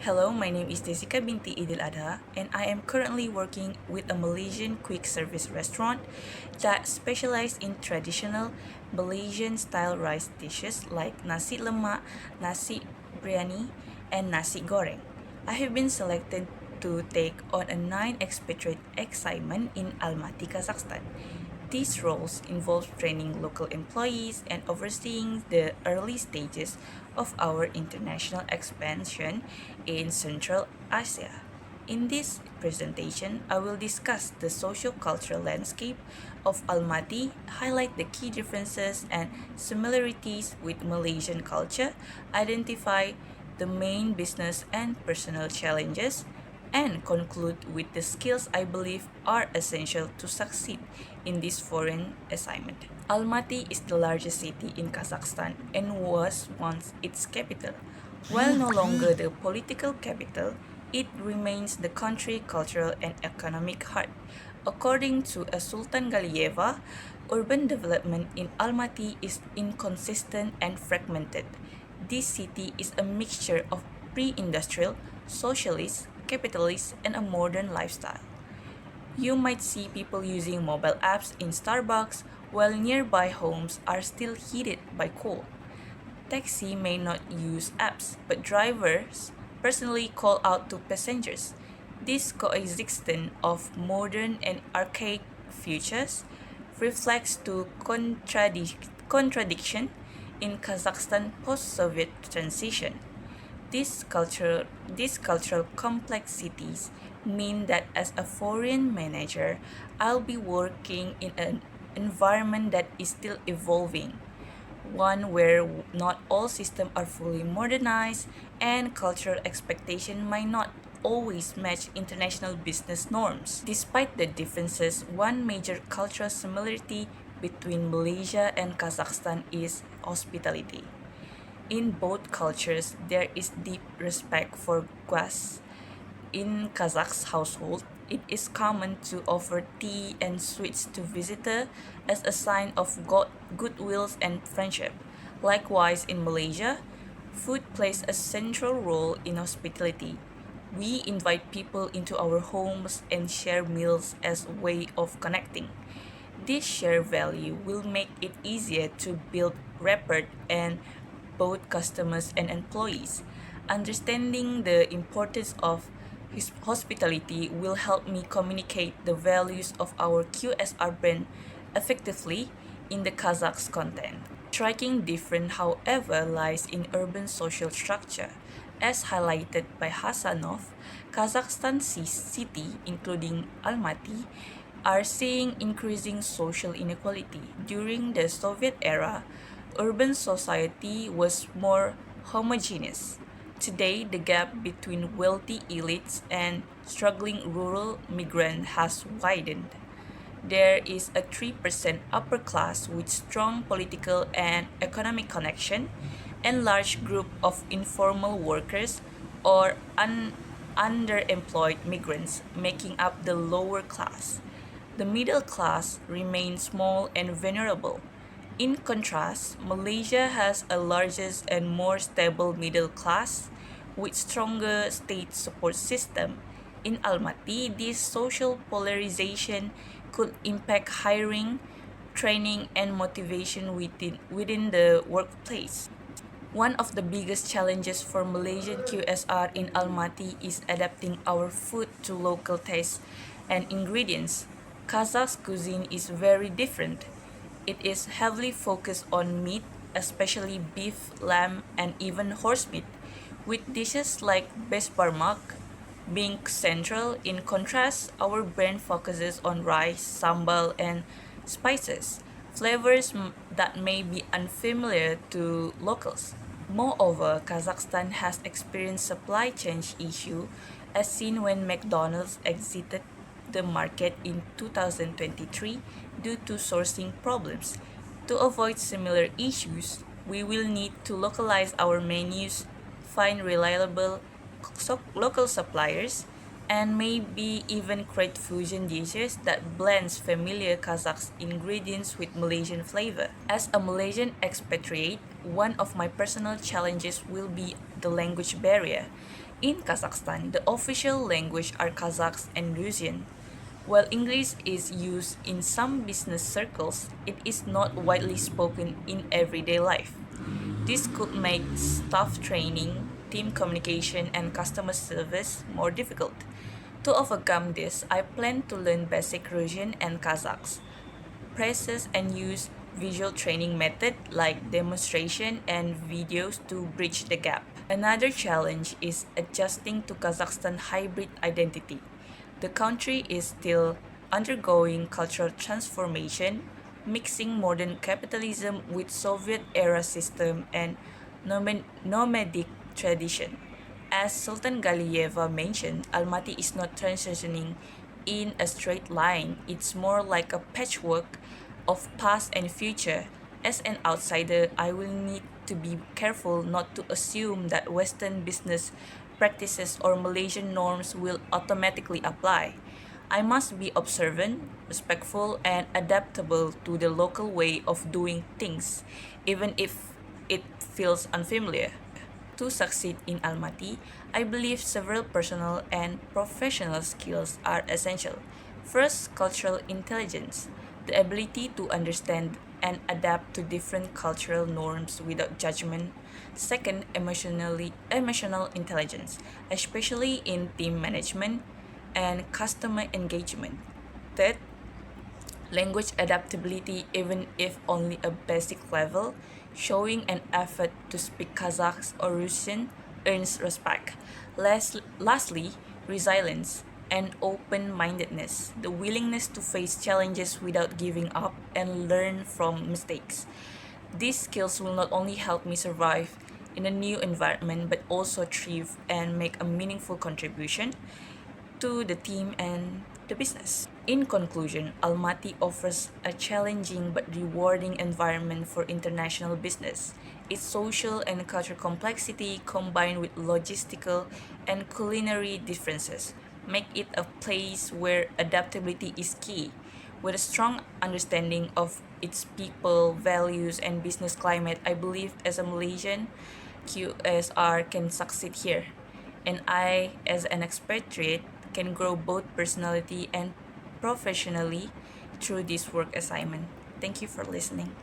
Hello, my name is Desika binti Idil Adha, and I am currently working with a Malaysian quick service restaurant that specializes in traditional Malaysian style rice dishes like nasi lemak, nasi biryani, and nasi goreng. I have been selected to take on a 9 expatriate assignment in Almaty, Kazakhstan. These roles involve training local employees and overseeing the early stages of our international expansion in Central Asia. In this presentation, I will discuss the socio-cultural landscape of Almaty, highlight the key differences and similarities with Malaysian culture, identify the main business and personal challenges, and conclude with the skills I believe are essential to succeed in this foreign assignment. Almaty is the largest city in Kazakhstan and was once its capital. While no longer the political capital, it remains the country's cultural and economic heart. According to a Sultan Galieva, urban development in Almaty is inconsistent and fragmented. This city is a mixture of pre-industrial, socialist, capitalist, and a modern lifestyle. You might see people using mobile apps in Starbucks while nearby homes are still heated by coal. Taxi may not use apps, but drivers personally call out to passengers. This coexistence of modern and archaic futures reflects to contradiction in Kazakhstan post-Soviet transition. These cultural complexities mean that as a foreign manager, I'll be working in an environment that is still evolving, one where not all systems are fully modernized and cultural expectation might not always match international business norms. Despite the differences, one major cultural similarity between Malaysia and Kazakhstan is hospitality. In both cultures, there is deep respect for guests. In Kazakh's household, it is common to offer tea and sweets to visitors as a sign of goodwill and friendship. Likewise, in Malaysia, food plays a central role in hospitality. We invite people into our homes and share meals as a way of connecting. This shared value will make it easier to build rapport and both customers and employees. Understanding the importance of hospitality will help me communicate the values of our QSR brand effectively in the Kazakh's content. Striking difference, however, lies in urban social structure. As highlighted by Hasanov, Kazakhstan city, including Almaty, are seeing increasing social inequality. During the Soviet era, urban society was more homogeneous. Today, the gap between wealthy elites and struggling rural migrants has widened. There is a 3% upper class with strong political and economic connection and large group of informal workers or underemployed migrants making up the lower class. The middle class remains small and vulnerable. In contrast, Malaysia has a larger and more stable middle class with stronger state support system. In Almaty, this social polarization could impact hiring, training, and motivation within the workplace. One of the biggest challenges for Malaysian QSR in Almaty is adapting our food to local tastes and ingredients. Kazakh cuisine is very different. It is heavily focused on meat, especially beef, lamb, and even horse meat, with dishes like besbarmak being central. In contrast, our brand focuses on rice, sambal, and spices, flavors that may be unfamiliar to locals. Moreover, Kazakhstan has experienced supply chain issue as seen when McDonald's exited the market in 2023 due to sourcing problems. To avoid similar issues, we will need to localize our menus, find reliable local suppliers, and maybe even create fusion dishes that blends familiar Kazakh ingredients with Malaysian flavor. As a Malaysian expatriate, one of my personal challenges will be the language barrier. In Kazakhstan, the official language are Kazakh and Russian. While English is used in some business circles, it is not widely spoken in everyday life. This could make staff training, team communication, and customer service more difficult. To overcome this, I plan to learn basic Russian and Kazakh, practice and use visual training method like demonstration and videos to bridge the gap. Another challenge is adjusting to Kazakhstan hybrid identity. The country is still undergoing cultural transformation, mixing modern capitalism with Soviet-era system and nomadic tradition. As Sultan Galiyeva mentioned, Almaty is not transitioning in a straight line. It's more like a patchwork of past and future. As an outsider, I will need to be careful not to assume that Western business practices or Malaysian norms will automatically apply. I must be observant, respectful, and adaptable to the local way of doing things, even if it feels unfamiliar. To succeed in Almaty, I believe several personal and professional skills are essential. First, cultural intelligence, the ability to understand and adapt to different cultural norms without judgment. Second, emotional intelligence, especially in team management and customer engagement. Third, language adaptability, even if only a basic level, showing an effort to speak Kazakh or Russian earns respect. Lastly, resilience and open mindedness, the willingness to face challenges without giving up and learn from mistakes. These skills will not only help me survive in a new environment but also thrive and make a meaningful contribution to the team and the business. In conclusion, Almaty offers a challenging but rewarding environment for international business. Its social and cultural complexity combined with logistical and culinary differences make it a place where adaptability is key. With a strong understanding of its people, values, and business climate, I believe as a Malaysian, QSR can succeed here. And I, as an expatriate, can grow both personally and professionally through this work assignment. Thank you for listening.